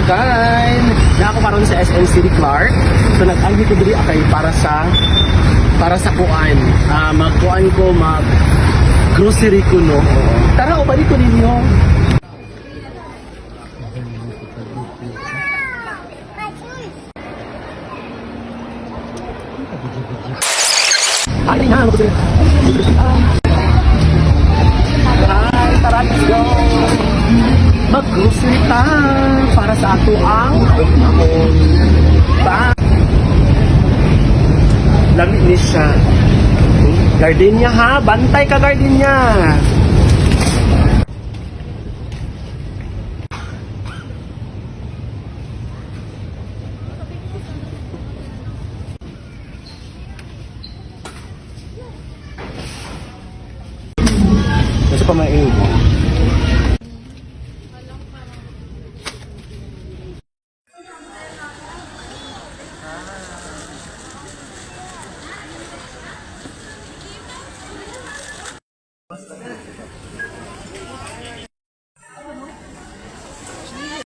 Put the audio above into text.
Again, na ako karon sa SM City Clark. So nag-alhi ko diri akay para sa kuan. Magkuan ko grocery ko no. Tara ubali ko ninyo. Ay na, tara, let's go. Mag-grocery ta para sa ato ang lamig ni siya. Gardenia ha, bantay ka gardenia. Kasi pa may